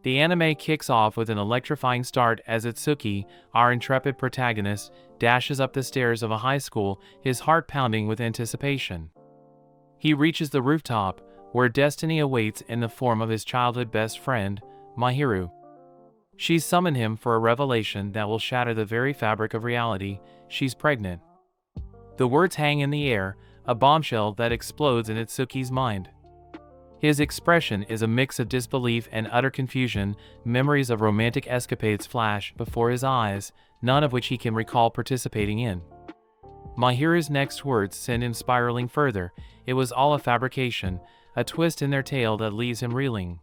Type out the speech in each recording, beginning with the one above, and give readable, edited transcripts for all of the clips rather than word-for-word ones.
The anime kicks off with an electrifying start as Itsuki, our intrepid protagonist, dashes up the stairs of a high school, his heart pounding with anticipation. He reaches the rooftop, where destiny awaits in the form of his childhood best friend, Mahiru. She's summoned him for a revelation that will shatter the very fabric of reality. She's pregnant. The words hang in the air, a bombshell that explodes in Itsuki's mind. His expression is a mix of disbelief and utter confusion. Memories of romantic escapades flash before his eyes, none of which he can recall participating in. Mahiru's next words send him spiraling further. It was all a fabrication, a twist in their tale that leaves him reeling.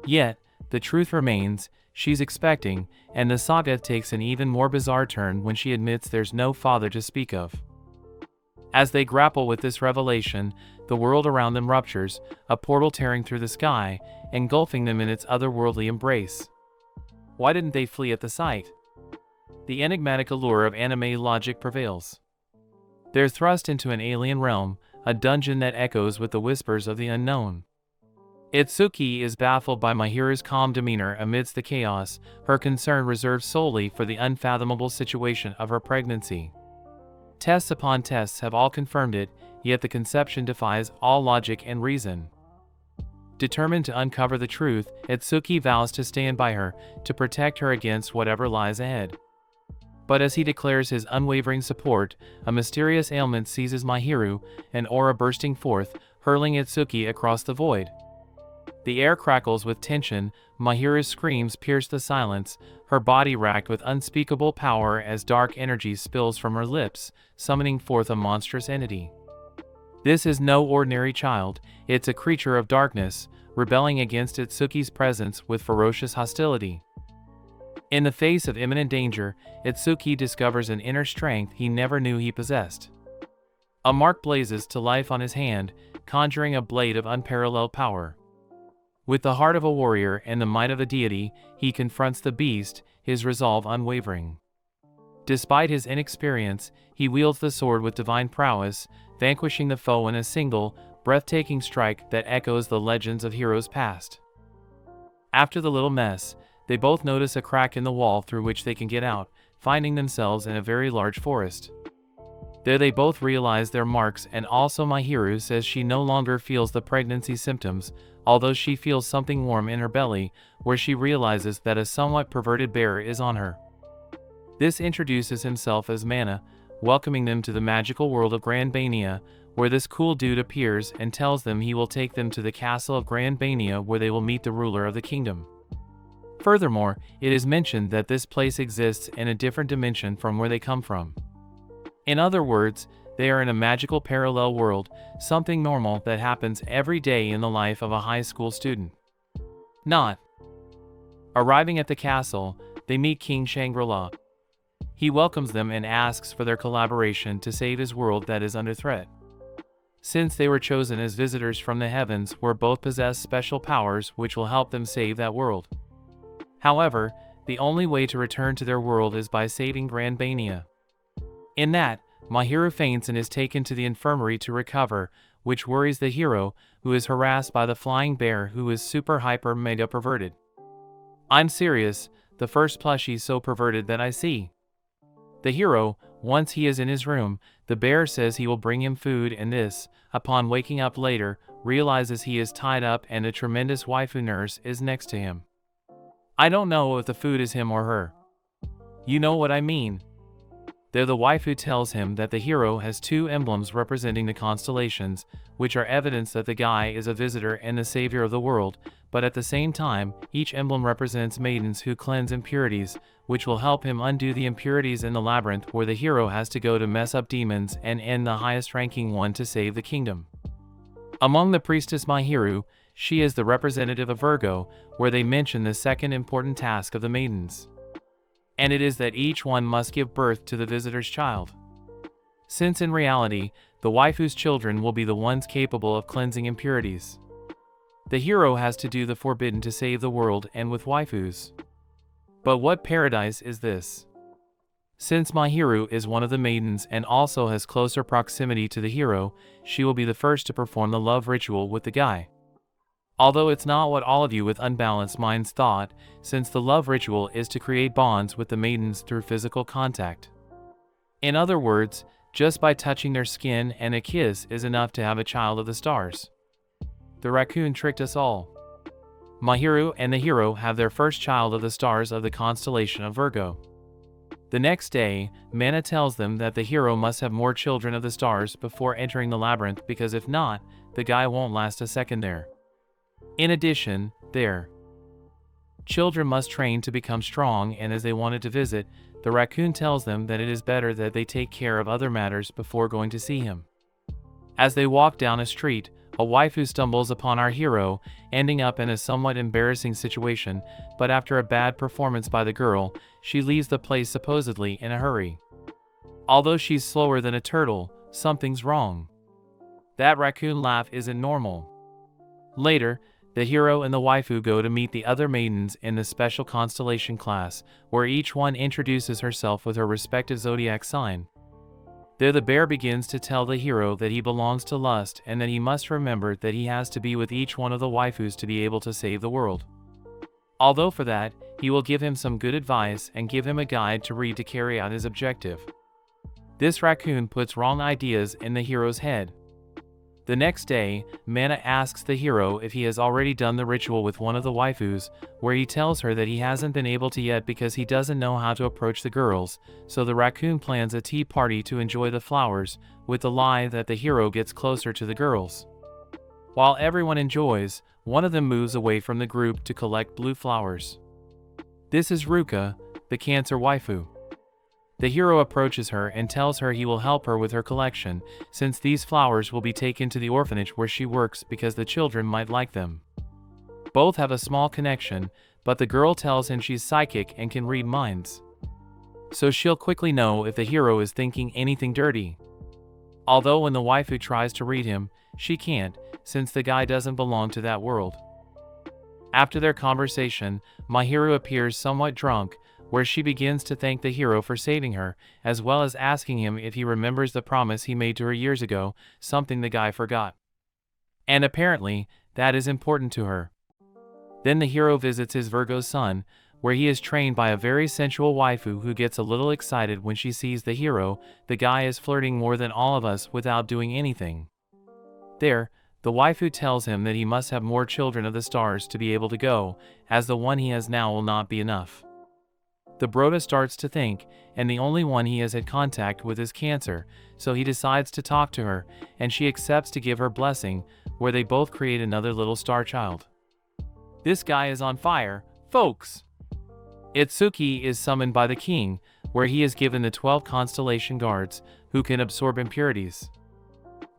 Yet, the truth remains, she's expecting, and the saga takes an even more bizarre turn when she admits there's no father to speak of. As they grapple with this revelation, the world around them ruptures, a portal tearing through the sky, engulfing them in its otherworldly embrace. Why didn't they flee at the sight? The enigmatic allure of anime logic prevails. They're thrust into an alien realm, a dungeon that echoes with the whispers of the unknown. Itsuki is baffled by Mahiru's calm demeanor amidst the chaos, her concern reserved solely for the unfathomable situation of her pregnancy. Tests upon tests have all confirmed it, yet the conception defies all logic and reason. Determined to uncover the truth, Itsuki vows to stand by her, to protect her against whatever lies ahead. But as he declares his unwavering support, a mysterious ailment seizes Mahiru, an aura bursting forth, hurling Itsuki across the void. The air crackles with tension, Mahiru's screams pierce the silence, her body racked with unspeakable power as dark energy spills from her lips, summoning forth a monstrous entity. This is no ordinary child, it's a creature of darkness, rebelling against Itsuki's presence with ferocious hostility. In the face of imminent danger, Itsuki discovers an inner strength he never knew he possessed. A mark blazes to life on his hand, conjuring a blade of unparalleled power. With the heart of a warrior and the might of a deity, he confronts the beast, his resolve unwavering. Despite his inexperience, he wields the sword with divine prowess, vanquishing the foe in a single, breathtaking strike that echoes the legends of heroes past. After the little mess, they both notice a crack in the wall through which they can get out, finding themselves in a very large forest. There they both realize their marks, and also Mahiru says she no longer feels the pregnancy symptoms, although she feels something warm in her belly, where she realizes that a somewhat perverted bear is on her. This introduces himself as Mana, welcoming them to the magical world of Grand Bania, where this cool dude appears and tells them he will take them to the castle of Grand Bania where they will meet the ruler of the kingdom. Furthermore, it is mentioned that this place exists in a different dimension from where they come from. In other words, they are in a magical parallel world, something normal that happens every day in the life of a high school student. Not. Arriving at the castle, they meet King Shangri-La. He welcomes them and asks for their collaboration to save his world that is under threat. Since they were chosen as visitors from the heavens, where both possess special powers which will help them save that world. However, the only way to return to their world is by saving Grand Bania. In that, Mahiru faints and is taken to the infirmary to recover, which worries the hero, who is harassed by the flying bear who is super hyper mega perverted. I'm serious, the first plushie so perverted that I see. The hero, once he is in his room, the bear says he will bring him food, and this, upon waking up later, realizes he is tied up and a tremendous waifu nurse is next to him. I don't know if the food is him or her. You know what I mean. There the waifu tells him that the hero has two emblems representing the constellations, which are evidence that the guy is a visitor and the savior of the world, but at the same time, each emblem represents maidens who cleanse impurities, which will help him undo the impurities in the labyrinth where the hero has to go to mess up demons and end the highest ranking one to save the kingdom. Among the priestess Mahiru, she is the representative of Virgo, where they mention the second important task of the maidens. And it is that each one must give birth to the visitor's child. Since in reality, the waifu's children will be the ones capable of cleansing impurities. The hero has to do the forbidden to save the world and with waifus. But what paradise is this? Since Mahiru is one of the maidens and also has closer proximity to the hero, she will be the first to perform the love ritual with the guy. Although it's not what all of you with unbalanced minds thought, since the love ritual is to create bonds with the maidens through physical contact. In other words, just by touching their skin and a kiss is enough to have a child of the stars. The raccoon tricked us all. Mahiru and the hero have their first child of the stars of the constellation of Virgo. The next day, Mana tells them that the hero must have more children of the stars before entering the labyrinth, because if not, the guy won't last a second there. In addition, their children must train to become strong, and as they wanted to visit, the raccoon tells them that it is better that they take care of other matters before going to see him. As they walk down a street, a waifu stumbles upon our hero, ending up in a somewhat embarrassing situation, but after a bad performance by the girl, she leaves the place supposedly in a hurry. Although she's slower than a turtle, something's wrong. That raccoon laugh isn't normal. Later, the hero and the waifu go to meet the other maidens in the special constellation class, where each one introduces herself with her respective zodiac sign. There the bear begins to tell the hero that he belongs to lust and that he must remember that he has to be with each one of the waifus to be able to save the world. Although for that, he will give him some good advice and give him a guide to read to carry out his objective. This raccoon puts wrong ideas in the hero's head. The next day, Mana asks the hero if he has already done the ritual with one of the waifus, where he tells her that he hasn't been able to yet because he doesn't know how to approach the girls, so the raccoon plans a tea party to enjoy the flowers, with the lie that the hero gets closer to the girls. While everyone enjoys, one of them moves away from the group to collect blue flowers. This is Ruka, the Cancer waifu. The hero approaches her and tells her he will help her with her collection, since these flowers will be taken to the orphanage where she works because the children might like them. Both have a small connection, but the girl tells him she's psychic and can read minds, so she'll quickly know if the hero is thinking anything dirty. Although when the waifu tries to read him, she can't, since the guy doesn't belong to that world. After their conversation, Mahiru appears somewhat drunk, where she begins to thank the hero for saving her, as well as asking him if he remembers the promise he made to her years ago, something the guy forgot. And apparently, that is important to her. Then the hero visits his Virgo sun, where he is trained by a very sensual waifu who gets a little excited when she sees the hero. The guy is flirting more than all of us without doing anything. There, the waifu tells him that he must have more children of the stars to be able to go, as the one he has now will not be enough. The Broda starts to think, and the only one he has had contact with is Cancer, so he decides to talk to her, and she accepts to give her blessing, where they both create another little star child. This guy is on fire, folks! Itsuki is summoned by the king, where he is given the 12 constellation guards, who can absorb impurities.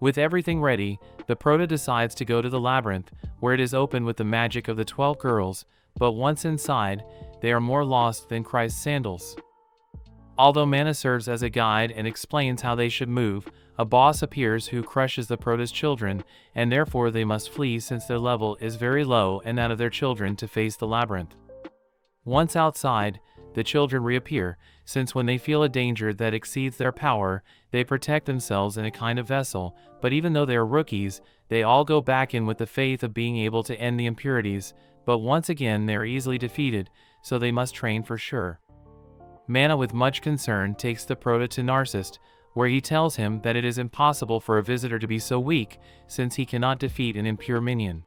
With everything ready, the Proto decides to go to the labyrinth, where it is open with the magic of the 12 girls, but once inside, they are more lost than Christ's sandals. Although Mana serves as a guide and explains how they should move, a boss appears who crushes the Proto's children, and therefore they must flee since their level is very low and that of their children to face the labyrinth. Once outside, the children reappear, since when they feel a danger that exceeds their power, they protect themselves in a kind of vessel, but even though they are rookies, they all go back in with the faith of being able to end the impurities, but once again they are easily defeated, so they must train for sure. Mana with much concern takes the Proto to Narcissist, where he tells him that it is impossible for a visitor to be so weak, since he cannot defeat an impure minion.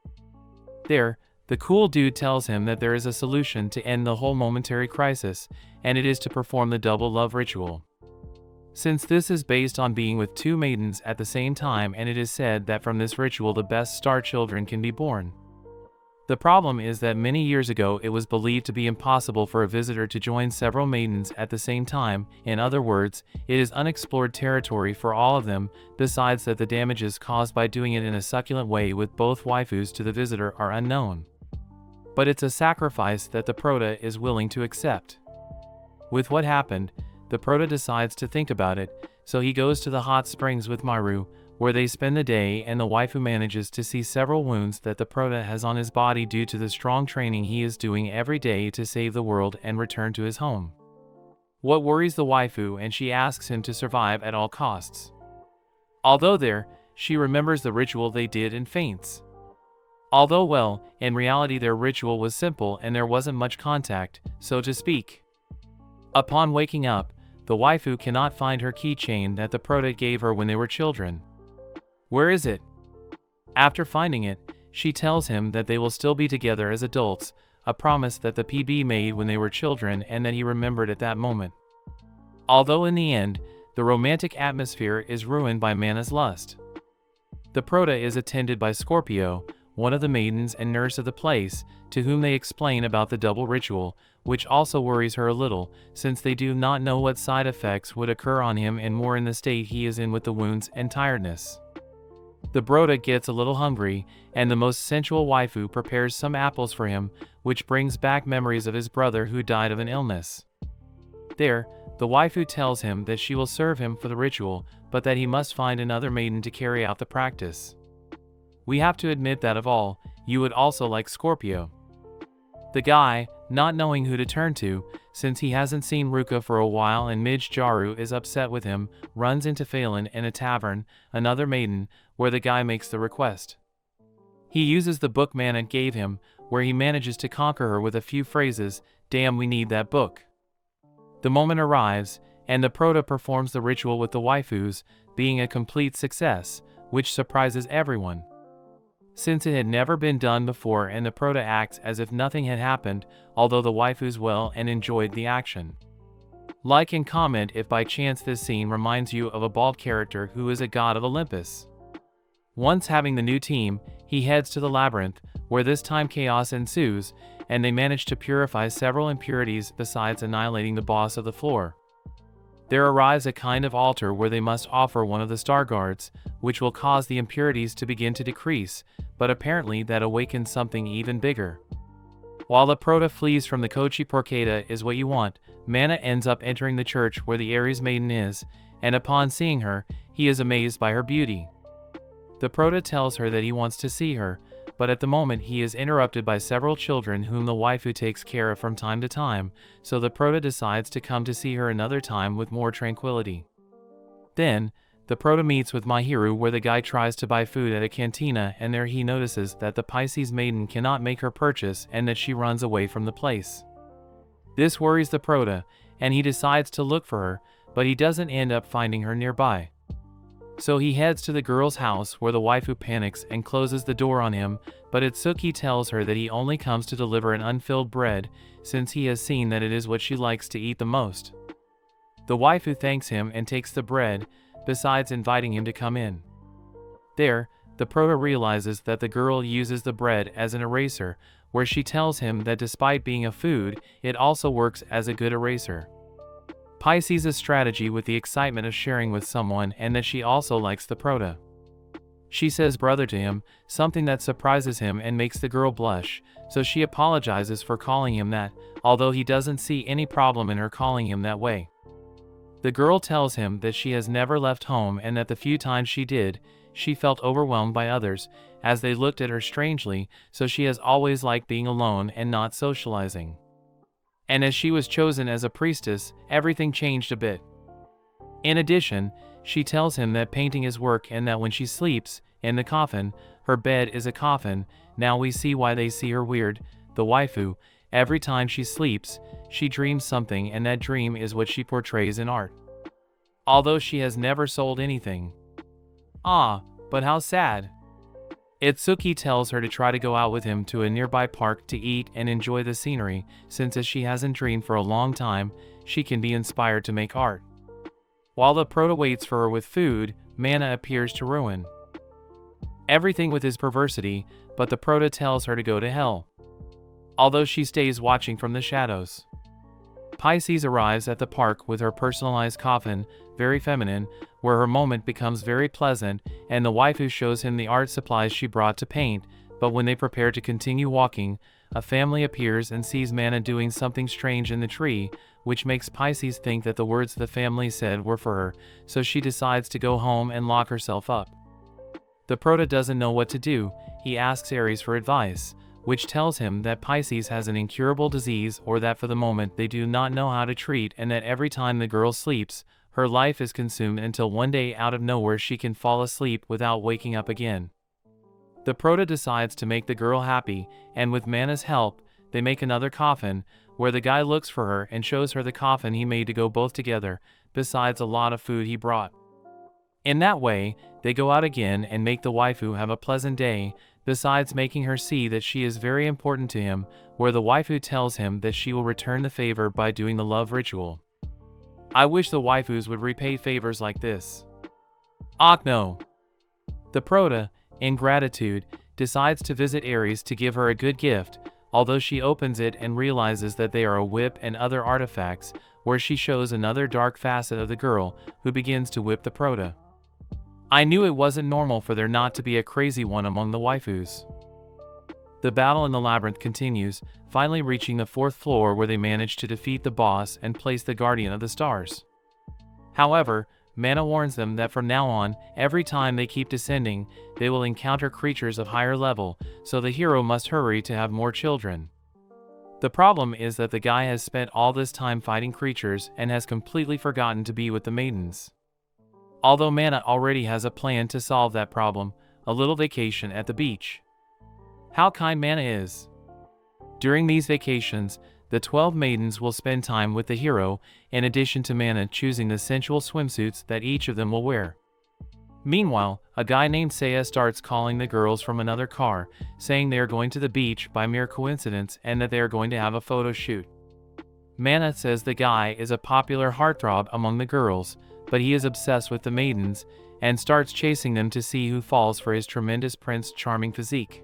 There, the cool dude tells him that there is a solution to end the whole momentary crisis, and it is to perform the double love ritual. Since this is based on being with two maidens at the same time, and it is said that from this ritual the best star children can be born. The problem is that many years ago it was believed to be impossible for a visitor to join several maidens at the same time. In other words, it is unexplored territory for all of them, besides that the damages caused by doing it in a succulent way with both waifus to the visitor are unknown. But it's a sacrifice that the Proto is willing to accept. With what happened, the Proto decides to think about it, so he goes to the hot springs with Maru, where they spend the day, and the waifu manages to see several wounds that the Proto has on his body due to the strong training he is doing every day to save the world and return to his home. What worries the waifu, and she asks him to survive at all costs. Although there, she remembers the ritual they did and faints. Although well, in reality their ritual was simple and there wasn't much contact, so to speak. Upon waking up, the waifu cannot find her keychain that the prota gave her when they were children. Where is it? After finding it, she tells him that they will still be together as adults, a promise that the PB made when they were children and that he remembered at that moment. Although in the end, the romantic atmosphere is ruined by Mana's lust. The prota is attended by Scorpio, one of the maidens and nurse of the place, to whom they explain about the double ritual, which also worries her a little, since they do not know what side effects would occur on him and more in the state he is in with the wounds and tiredness. The prota gets a little hungry, and the most sensual waifu prepares some apples for him, which brings back memories of his brother who died of an illness. There, the waifu tells him that she will serve him for the ritual, but that he must find another maiden to carry out the practice. We have to admit that of all, you would also like Scorpio. The guy, not knowing who to turn to, since he hasn't seen Ruka for a while and Midge Jaru is upset with him, runs into Phelan in a tavern, another maiden, where the guy makes the request. He uses the book Mana gave him, where he manages to conquer her with a few phrases, "Damn, we need that book." The moment arrives, and the prota performs the ritual with the waifus, being a complete success, which surprises everyone. Since it had never been done before and the prota acts as if nothing had happened, although the waifus well and enjoyed the action. Like and comment if by chance this scene reminds you of a bald character who is a god of Olympus. Once having the new team, he heads to the labyrinth, where this time chaos ensues, and they manage to purify several impurities besides annihilating the boss of the floor. There arrives a kind of altar where they must offer one of the star guards, which will cause the impurities to begin to decrease, but apparently that awakens something even bigger. While the prota flees from the Kochi Porcata is what you want, Mana ends up entering the church where the Ares maiden is, and upon seeing her, he is amazed by her beauty. The prota tells her that he wants to see her, but at the moment he is interrupted by several children whom the waifu takes care of from time to time, so the prota decides to come to see her another time with more tranquility. Then, the prota meets with Mahiru where the guy tries to buy food at a cantina and there he notices that the Pisces maiden cannot make her purchase and that she runs away from the place. This worries the prota, and he decides to look for her, but he doesn't end up finding her nearby. So he heads to the girl's house where the waifu panics and closes the door on him, but Itsuki tells her that he only comes to deliver an unfilled bread, since he has seen that it is what she likes to eat the most. The waifu thanks him and takes the bread, besides inviting him to come in. There, the prota realizes that the girl uses the bread as an eraser, where she tells him that despite being a food, it also works as a good eraser. Pai sees a strategy with the excitement of sharing with someone and that she also likes the prota. She says brother to him, something that surprises him and makes the girl blush, so she apologizes for calling him that, although he doesn't see any problem in her calling him that way. The girl tells him that she has never left home and that the few times she did, she felt overwhelmed by others, as they looked at her strangely, so she has always liked being alone and not socializing. And as she was chosen as a priestess, everything changed a bit. In addition, she tells him that painting is work and that when she sleeps, in the coffin, her bed is a coffin. Now we see why they see her weird, the waifu. Every time she sleeps, she dreams something and that dream is what she portrays in art. Although she has never sold anything. Ah, but how sad. Itsuki tells her to try to go out with him to a nearby park to eat and enjoy the scenery, since as she hasn't dreamed for a long time, she can be inspired to make art. While the prota waits for her with food, Mana appears to ruin everything with his perversity, but the prota tells her to go to hell, although she stays watching from the shadows. Pisces arrives at the park with her personalized coffin, very feminine, where her moment becomes very pleasant, and the waifu shows him the art supplies she brought to paint, but when they prepare to continue walking, a family appears and sees Mana doing something strange in the tree, which makes Pisces think that the words the family said were for her, so she decides to go home and lock herself up. The prota doesn't know what to do. He asks Ares for advice, which tells him that Pisces has an incurable disease or that for the moment they do not know how to treat and that every time the girl sleeps, her life is consumed until one day out of nowhere she can fall asleep without waking up again. The prota decides to make the girl happy, and with Mana's help, they make another coffin, where the guy looks for her and shows her the coffin he made to go both together, besides a lot of food he brought. In that way, they go out again and make the waifu have a pleasant day, besides making her see that she is very important to him, where the waifu tells him that she will return the favor by doing the love ritual. I wish the waifus would repay favors like this. No. The prota, in gratitude, decides to visit Aries to give her a good gift, although she opens it and realizes that they are a whip and other artifacts, where she shows another dark facet of the girl, who begins to whip the prota. I knew it wasn't normal for there not to be a crazy one among the waifus. The battle in the labyrinth continues, finally reaching the 4th floor where they manage to defeat the boss and place the Guardian of the Stars. However, Mana warns them that from now on, every time they keep descending, they will encounter creatures of higher level, so the hero must hurry to have more children. The problem is that the guy has spent all this time fighting creatures and has completely forgotten to be with the maidens. Although Mana already has a plan to solve that problem, a little vacation at the beach. How kind Mana is. During these vacations, the 12 maidens will spend time with the hero, in addition to Mana choosing the sensual swimsuits that each of them will wear. Meanwhile, a guy named Seiya starts calling the girls from another car, saying they are going to the beach by mere coincidence and that they are going to have a photo shoot. Mana says the guy is a popular heartthrob among the girls, but he is obsessed with the maidens, and starts chasing them to see who falls for his tremendous Prince Charming physique.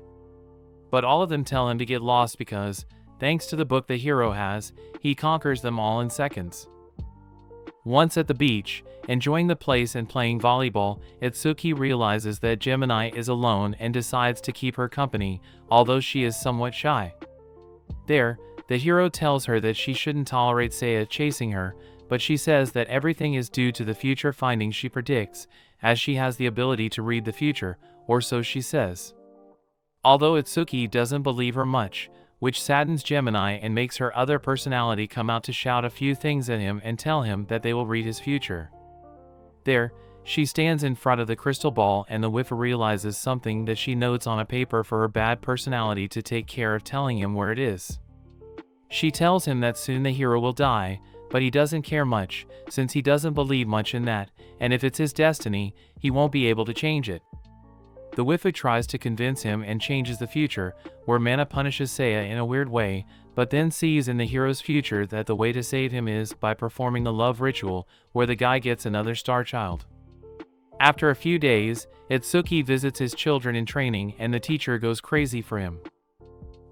But all of them tell him to get lost because, thanks to the book the hero has, he conquers them all in seconds. Once at the beach, enjoying the place and playing volleyball, Itsuki realizes that Gemini is alone and decides to keep her company, although she is somewhat shy. There, the hero tells her that she shouldn't tolerate Seiya chasing her, but she says that everything is due to the future findings she predicts, as she has the ability to read the future, or so she says. Although Itsuki doesn't believe her much, which saddens Gemini and makes her other personality come out to shout a few things at him and tell him that they will read his future. There, she stands in front of the crystal ball and the waifu realizes something that she notes on a paper for her bad personality to take care of telling him where it is. She tells him that soon the hero will die, but he doesn't care much, since he doesn't believe much in that, and if it's his destiny, he won't be able to change it. The waifu tries to convince him and changes the future, where Mana punishes Seiya in a weird way, but then sees in the hero's future that the way to save him is by performing the love ritual, where the guy gets another star child. After a few days, Itsuki visits his children in training and the teacher goes crazy for him.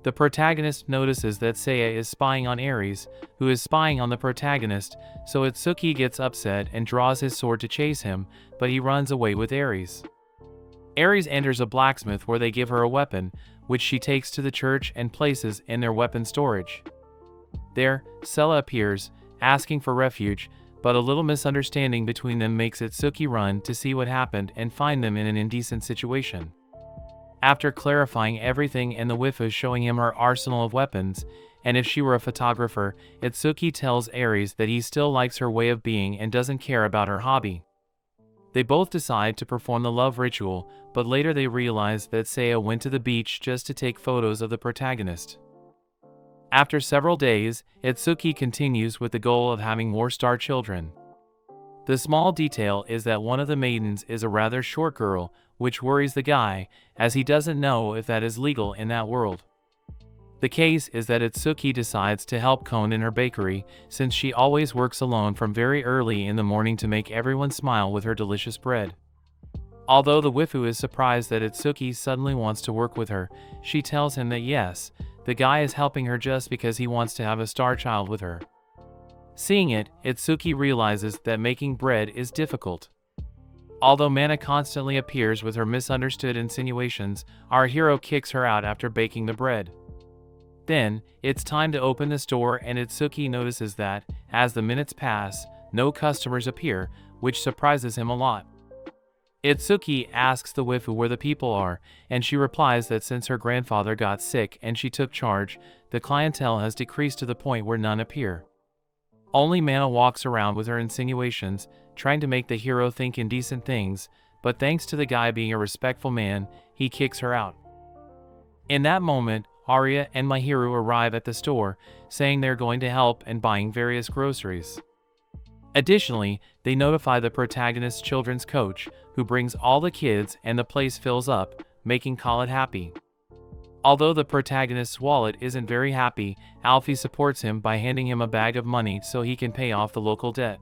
The protagonist notices that Seiya is spying on Aries, who is spying on the protagonist, so Itsuki gets upset and draws his sword to chase him, but he runs away with Aries. Aries enters a blacksmith where they give her a weapon, which she takes to the church and places in their weapon storage. There, Sella appears, asking for refuge, but a little misunderstanding between them makes Itsuki run to see what happened and find them in an indecent situation. After clarifying everything and the waifu showing him her arsenal of weapons, and if she were a photographer, Itsuki tells Aries that he still likes her way of being and doesn't care about her hobby. They both decide to perform the love ritual, but later they realize that Seiya went to the beach just to take photos of the protagonist. After several days, Itsuki continues with the goal of having more star children. The small detail is that one of the maidens is a rather short girl, which worries the guy, as he doesn't know if that is legal in that world. The case is that Itsuki decides to help Kon in her bakery, since she always works alone from very early in the morning to make everyone smile with her delicious bread. Although the waifu is surprised that Itsuki suddenly wants to work with her, she tells him that yes, the guy is helping her just because he wants to have a star child with her. Seeing it, Itsuki realizes that making bread is difficult. Although Mana constantly appears with her misunderstood insinuations, our hero kicks her out after baking the bread. Then, it's time to open the store and Itsuki notices that, as the minutes pass, no customers appear, which surprises him a lot. Itsuki asks the waifu where the people are, and she replies that since her grandfather got sick and she took charge, the clientele has decreased to the point where none appear. Only Mana walks around with her insinuations, trying to make the hero think indecent things, but thanks to the guy being a respectful man, he kicks her out. In that moment, Arya and Mahiru arrive at the store, saying they're going to help and buying various groceries. Additionally, they notify the protagonist's children's coach, who brings all the kids and the place fills up, making Khaled happy. Although the protagonist's wallet isn't very happy, Alfie supports him by handing him a bag of money so he can pay off the local debt.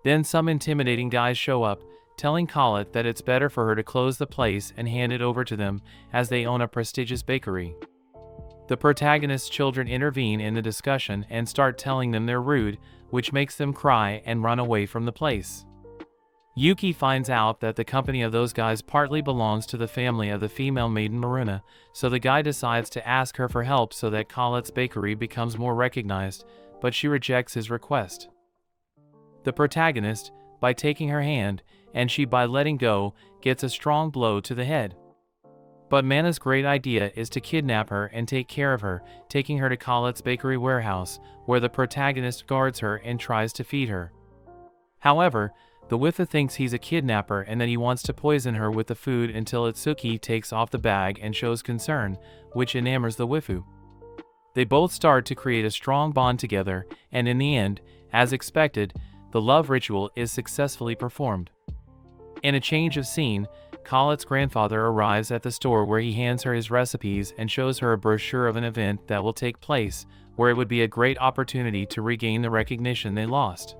Then some intimidating guys show up, telling Khaled that it's better for her to close the place and hand it over to them, as they own a prestigious bakery. The protagonist's children intervene in the discussion and start telling them they're rude, which makes them cry and run away from the place. Yuki finds out that the company of those guys partly belongs to the family of the female maiden Maruna, so the guy decides to ask her for help so that Khaled's bakery becomes more recognized, but she rejects his request. The protagonist, by taking her hand, and she by letting go, gets a strong blow to the head. But Mana's great idea is to kidnap her and take care of her, taking her to Khaled's bakery warehouse, where the protagonist guards her and tries to feed her. However, the waifu thinks he's a kidnapper and that he wants to poison her with the food until Itsuki takes off the bag and shows concern, which enamors the waifu. They both start to create a strong bond together, and in the end, as expected, the love ritual is successfully performed. In a change of scene, Khaled's grandfather arrives at the store where he hands her his recipes and shows her a brochure of an event that will take place, where it would be a great opportunity to regain the recognition they lost.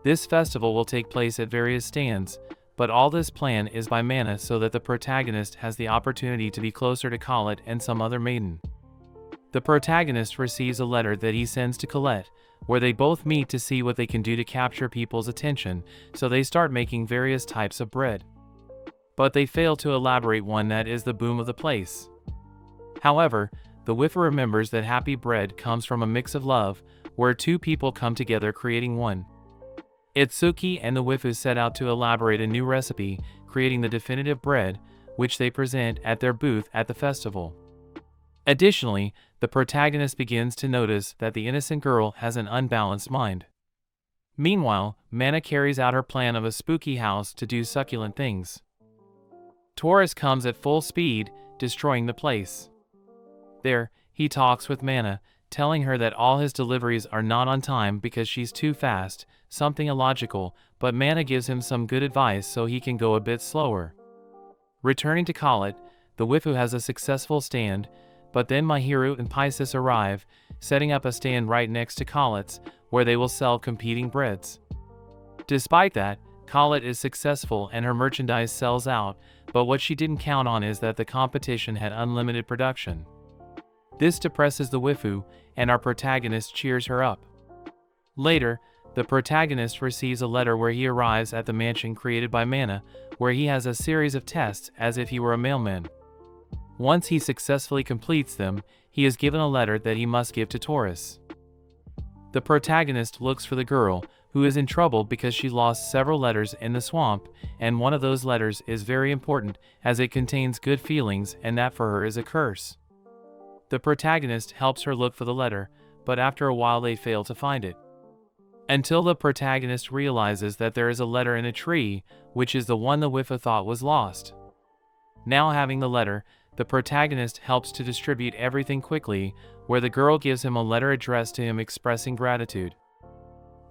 This festival will take place at various stands, but all this plan is by Mana so that the protagonist has the opportunity to be closer to Khaled and some other maiden. The protagonist receives a letter that he sends to Colette, where they both meet to see what they can do to capture people's attention, so they start making various types of bread. But they fail to elaborate one that is the boom of the place. However, the waifu remembers that happy bread comes from a mix of love, where two people come together creating one. Itsuki and the waifu set out to elaborate a new recipe, creating the definitive bread, which they present at their booth at the festival. Additionally, the protagonist begins to notice that the innocent girl has an unbalanced mind. Meanwhile, Mana carries out her plan of a spooky house to do succulent things. Taurus comes at full speed, destroying the place. There, he talks with Mana, telling her that all his deliveries are not on time because she's too fast, something illogical, but Mana gives him some good advice so he can go a bit slower. Returning to Khaled, the waifu has a successful stand, but then Mahiru and Pisces arrive, setting up a stand right next to Khaled's, where they will sell competing breads. Despite that, Khaled is successful and her merchandise sells out, but what she didn't count on is that the competition had unlimited production. This depresses the waifu, and our protagonist cheers her up. Later, the protagonist receives a letter where he arrives at the mansion created by Mana, where he has a series of tests as if he were a mailman. Once he successfully completes them, he is given a letter that he must give to Taurus. The protagonist looks for the girl, who is in trouble because she lost several letters in the swamp, and one of those letters is very important as it contains good feelings, and that for her is a curse. The protagonist helps her look for the letter, but after a while they fail to find it. Until the protagonist realizes that there is a letter in a tree, which is the one the waifu thought was lost. Now having the letter, the protagonist helps to distribute everything quickly, where the girl gives him a letter addressed to him expressing gratitude.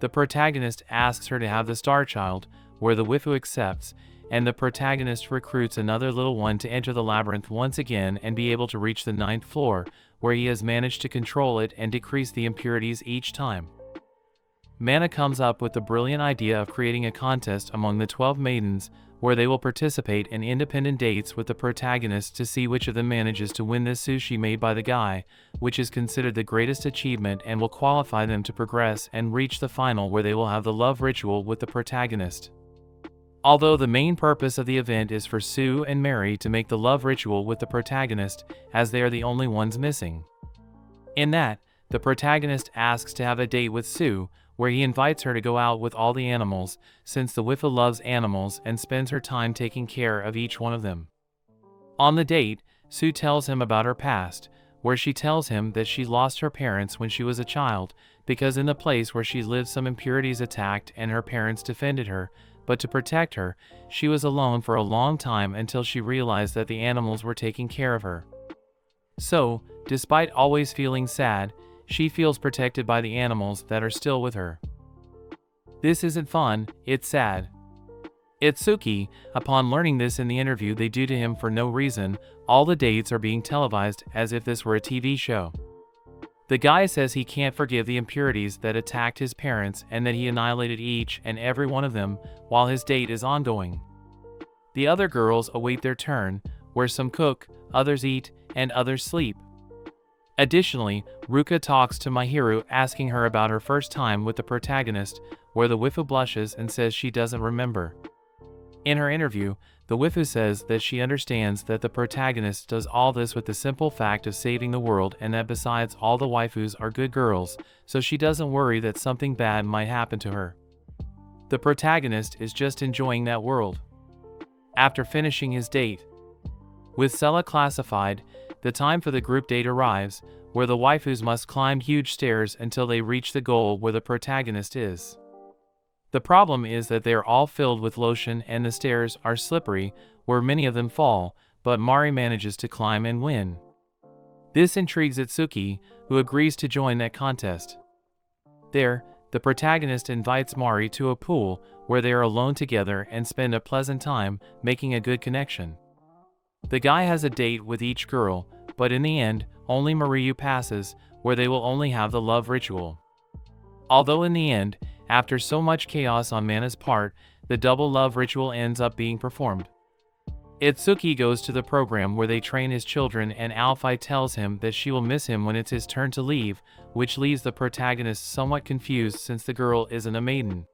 The protagonist asks her to have the Star Child, where the waifu accepts, and the protagonist recruits another little one to enter the labyrinth once again and be able to reach the 9th floor, where he has managed to control it and decrease the impurities each time. Mana comes up with the brilliant idea of creating a contest among the 12 maidens, where they will participate in independent dates with the protagonist to see which of them manages to win this sushi made by the guy, which is considered the greatest achievement and will qualify them to progress and reach the final where they will have the love ritual with the protagonist. Although the main purpose of the event is for Sue and Mary to make the love ritual with the protagonist, as they are the only ones missing. In that, the protagonist asks to have a date with Sue, where he invites her to go out with all the animals, since the waifu loves animals and spends her time taking care of each one of them. On the date, Sue tells him about her past, where she tells him that she lost her parents when she was a child, because in the place where she lived some impurities attacked and her parents defended her, but to protect her, she was alone for a long time until she realized that the animals were taking care of her. So, despite always feeling sad, she feels protected by the animals that are still with her. This isn't fun, it's sad. Itsuki, upon learning this in the interview they do to him for no reason, all the dates are being televised as if this were a TV show. The guy says he can't forgive the impurities that attacked his parents and that he annihilated each and every one of them while his date is ongoing. The other girls await their turn, where some cook, others eat, and others sleep. Additionally, Ruka talks to Mahiru asking her about her first time with the protagonist, where the waifu blushes and says she doesn't remember. In her interview, the waifu says that she understands that the protagonist does all this with the simple fact of saving the world and that besides all the waifus are good girls, so she doesn't worry that something bad might happen to her. The protagonist is just enjoying that world. After finishing his date with Sella classified, the time for the group date arrives, where the waifus must climb huge stairs until they reach the goal where the protagonist is. The problem is that they are all filled with lotion and the stairs are slippery, where many of them fall, but Mari manages to climb and win. This intrigues Itsuki, who agrees to join that contest. There, the protagonist invites Mari to a pool, where they are alone together and spend a pleasant time, making a good connection. The guy has a date with each girl, but in the end, only Mariyu passes, where they will only have the love ritual. Although in the end, after so much chaos on Mana's part, the double love ritual ends up being performed. Itsuki goes to the program where they train his children and Alphai tells him that she will miss him when it's his turn to leave, which leaves the protagonist somewhat confused since the girl isn't a maiden.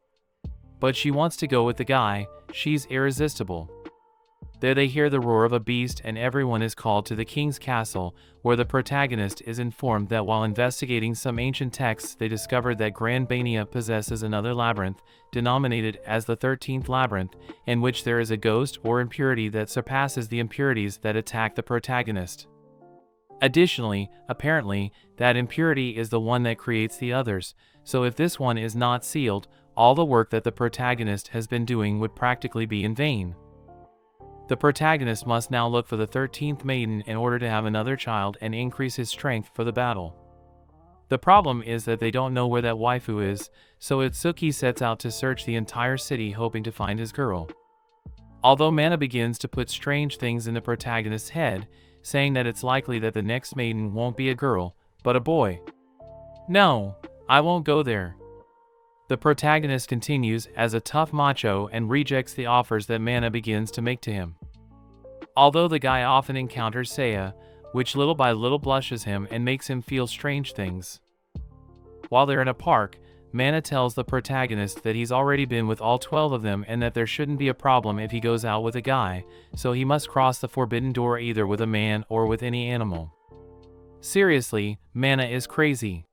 But she wants to go with the guy, she's irresistible. There they hear the roar of a beast and everyone is called to the king's castle, where the protagonist is informed that while investigating some ancient texts they discovered that Grand Bania possesses another labyrinth, denominated as the 13th labyrinth, in which there is a ghost or impurity that surpasses the impurities that attack the protagonist. Additionally, apparently, that impurity is the one that creates the others, so if this one is not sealed, all the work that the protagonist has been doing would practically be in vain. The protagonist must now look for the 13th maiden in order to have another child and increase his strength for the battle. The problem is that they don't know where that waifu is, so Itsuki sets out to search the entire city hoping to find his girl. Although Mana begins to put strange things in the protagonist's head, saying that it's likely that the next maiden won't be a girl, but a boy. No, I won't go there. The protagonist continues as a tough macho and rejects the offers that Mana begins to make to him. Although the guy often encounters Seiya, which little by little blushes him and makes him feel strange things. While they're in a park, Mana tells the protagonist that he's already been with all 12 of them and that there shouldn't be a problem if he goes out with a guy, so he must cross the forbidden door either with a man or with any animal. Seriously, Mana is crazy.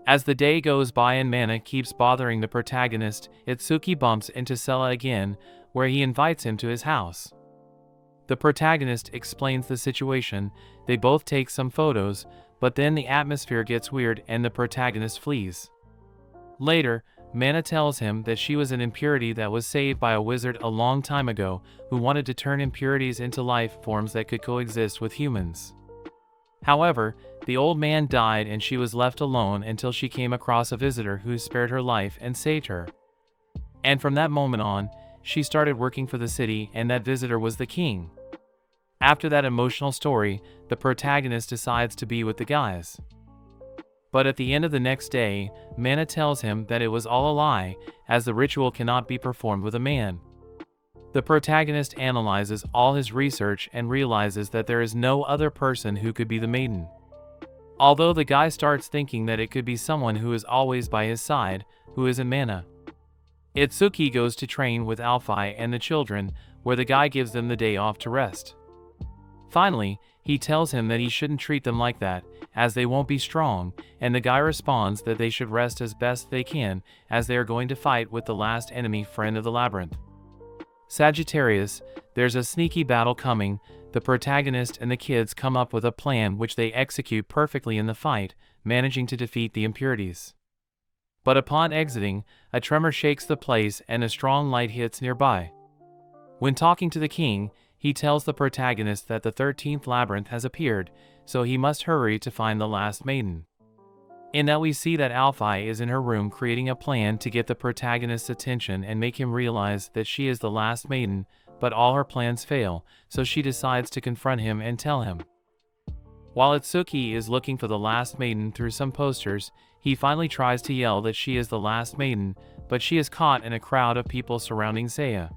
As the day goes by and Mana keeps bothering the protagonist, Itsuki bumps into Sella again, where he invites him to his house. The protagonist explains the situation, they both take some photos, but then the atmosphere gets weird and the protagonist flees. Later, Mana tells him that she was an impurity that was saved by a wizard a long time ago who wanted to turn impurities into life forms that could coexist with humans. However, the old man died and she was left alone until she came across a visitor who spared her life and saved her. And from that moment on, she started working for the city and that visitor was the king. After that emotional story, the protagonist decides to be with the guys. But at the end of the next day, Mana tells him that it was all a lie, as the ritual cannot be performed with a man. The protagonist analyzes all his research and realizes that there is no other person who could be the maiden. Although the guy starts thinking that it could be someone who is always by his side, who isn't Mana. Itsuki goes to train with Alphai and the children, where the guy gives them the day off to rest. Finally, he tells him that he shouldn't treat them like that, as they won't be strong, and the guy responds that they should rest as best they can, as they are going to fight with the last enemy friend of the labyrinth. Sagittarius, there's a sneaky battle coming, the protagonist and the kids come up with a plan which they execute perfectly in the fight, managing to defeat the impurities. But upon exiting, a tremor shakes the place and a strong light hits nearby. When talking to the king, he tells the protagonist that the 13th labyrinth has appeared, so he must hurry to find the last maiden. In that we see that Alphei is in her room creating a plan to get the protagonist's attention and make him realize that she is the last maiden, but all her plans fail, so she decides to confront him and tell him. While Itsuki is looking for the last maiden through some posters, he finally tries to yell that she is the last maiden, but she is caught in a crowd of people surrounding Seiya.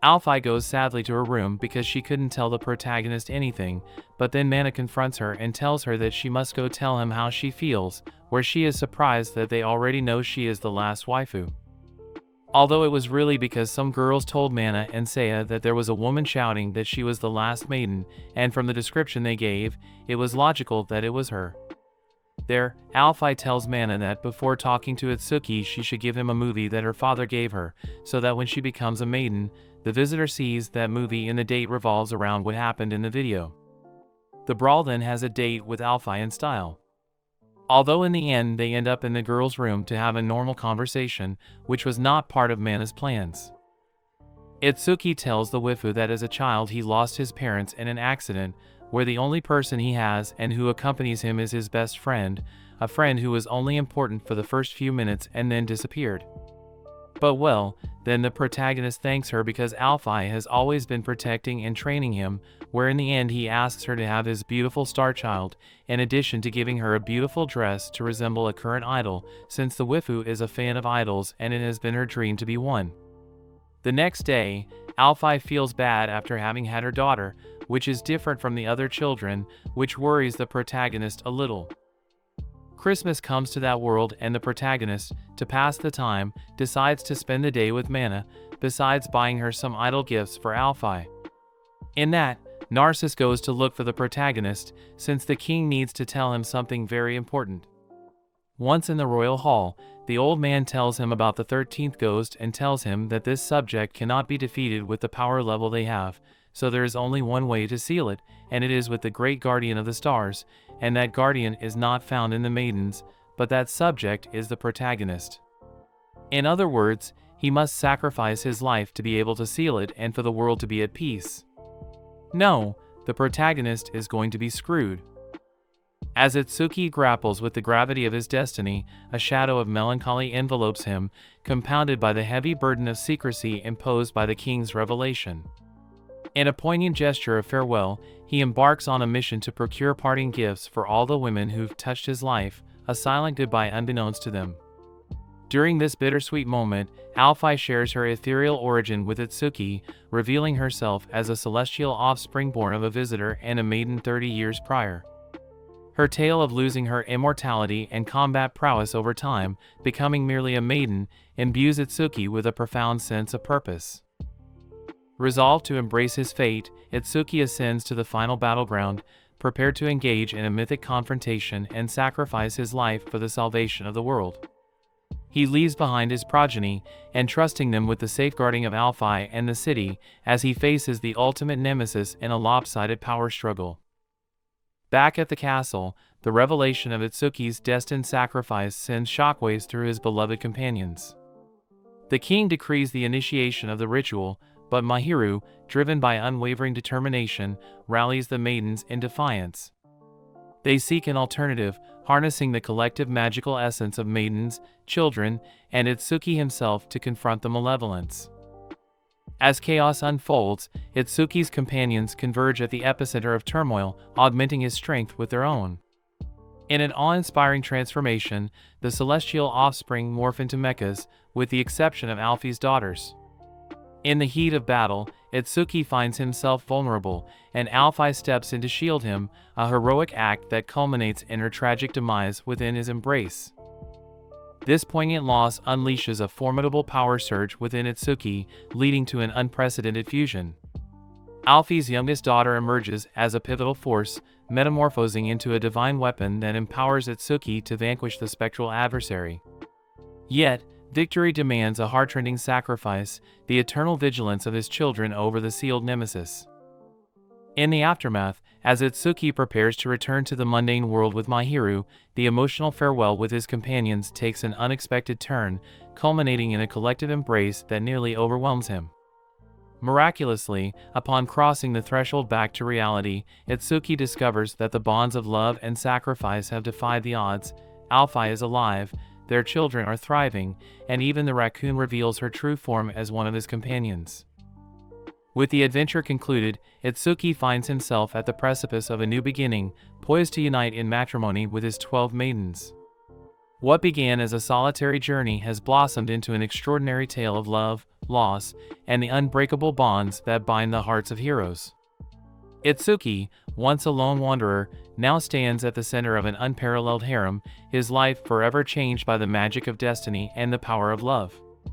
Alphei goes sadly to her room because she couldn't tell the protagonist anything, but then Mana confronts her and tells her that she must go tell him how she feels, where she is surprised that they already know she is the last waifu. Although it was really because some girls told Mana and Seiya that there was a woman shouting that she was the last maiden, and from the description they gave, it was logical that it was her. There, Alphei tells Mana that before talking to Itsuki she should give him a movie that her father gave her, so that when she becomes a maiden, the visitor sees that movie and the date revolves around what happened in the video. The brawl then has a date with Alphei in style. Although in the end they end up in the girl's room to have a normal conversation, which was not part of Mana's plans. Itsuki tells the waifu that as a child he lost his parents in an accident, where the only person he has and who accompanies him is his best friend, a friend who was only important for the first few minutes and then disappeared. But well, then the protagonist thanks her because Alphei has always been protecting and training him, where in the end he asks her to have his beautiful star child, in addition to giving her a beautiful dress to resemble a current idol, since the waifu is a fan of idols and it has been her dream to be one. The next day, Alphei feels bad after having had her daughter, which is different from the other children, which worries the protagonist a little. Christmas comes to that world and the protagonist, to pass the time, decides to spend the day with Mana, besides buying her some idol gifts for Alphei. In that, Narcissus goes to look for the protagonist, since the king needs to tell him something very important. Once in the royal hall, the old man tells him about the 13th ghost and tells him that this subject cannot be defeated with the power level they have, so there is only one way to seal it, and it is with the great guardian of the stars, and that guardian is not found in the maidens, but that subject is the protagonist. In other words, he must sacrifice his life to be able to seal it and for the world to be at peace. No, the protagonist is going to be screwed. As Itsuki grapples with the gravity of his destiny, a shadow of melancholy envelopes him, compounded by the heavy burden of secrecy imposed by the king's revelation. In a poignant gesture of farewell, he embarks on a mission to procure parting gifts for all the women who've touched his life, a silent goodbye unbeknownst to them. During this bittersweet moment, Alphei shares her ethereal origin with Itsuki, revealing herself as a celestial offspring born of a visitor and a maiden 30 years prior. Her tale of losing her immortality and combat prowess over time, becoming merely a maiden, imbues Itsuki with a profound sense of purpose. Resolved to embrace his fate, Itsuki ascends to the final battleground, prepared to engage in a mythic confrontation and sacrifice his life for the salvation of the world. He leaves behind his progeny, entrusting them with the safeguarding of Alphei and the city, as he faces the ultimate nemesis in a lopsided power struggle. Back at the castle, the revelation of Itsuki's destined sacrifice sends shockwaves through his beloved companions. The king decrees the initiation of the ritual, but Mahiru, driven by unwavering determination, rallies the maidens in defiance. They seek an alternative, harnessing the collective magical essence of maidens, children, and Itsuki himself to confront the malevolence. As chaos unfolds, Itsuki's companions converge at the epicenter of turmoil, augmenting his strength with their own. In an awe-inspiring transformation, the celestial offspring morph into mechas, with the exception of Alphei's daughters. In the heat of battle, Itsuki finds himself vulnerable, and Alphei steps in to shield him, a heroic act that culminates in her tragic demise within his embrace. This poignant loss unleashes a formidable power surge within Itsuki, leading to an unprecedented fusion. Alphei's youngest daughter emerges as a pivotal force, metamorphosing into a divine weapon that empowers Itsuki to vanquish the spectral adversary. Yet, victory demands a heart-rending sacrifice, the eternal vigilance of his children over the sealed nemesis. In the aftermath, As Itsuki prepares to return to the mundane world with Mahiru, the emotional farewell with his companions takes an unexpected turn, culminating in a collective embrace that nearly overwhelms him. Miraculously, upon crossing the threshold back to reality, Itsuki discovers that the bonds of love and sacrifice have defied the odds. Alphai is alive, their children are thriving, and even the raccoon reveals her true form as one of his companions. With the adventure concluded, Itsuki finds himself at the precipice of a new beginning, poised to unite in matrimony with his 12 maidens. What began as a solitary journey has blossomed into an extraordinary tale of love, loss, and the unbreakable bonds that bind the hearts of heroes. Itsuki, once a lone wanderer, now stands at the center of an unparalleled harem, his life forever changed by the magic of destiny and the power of love.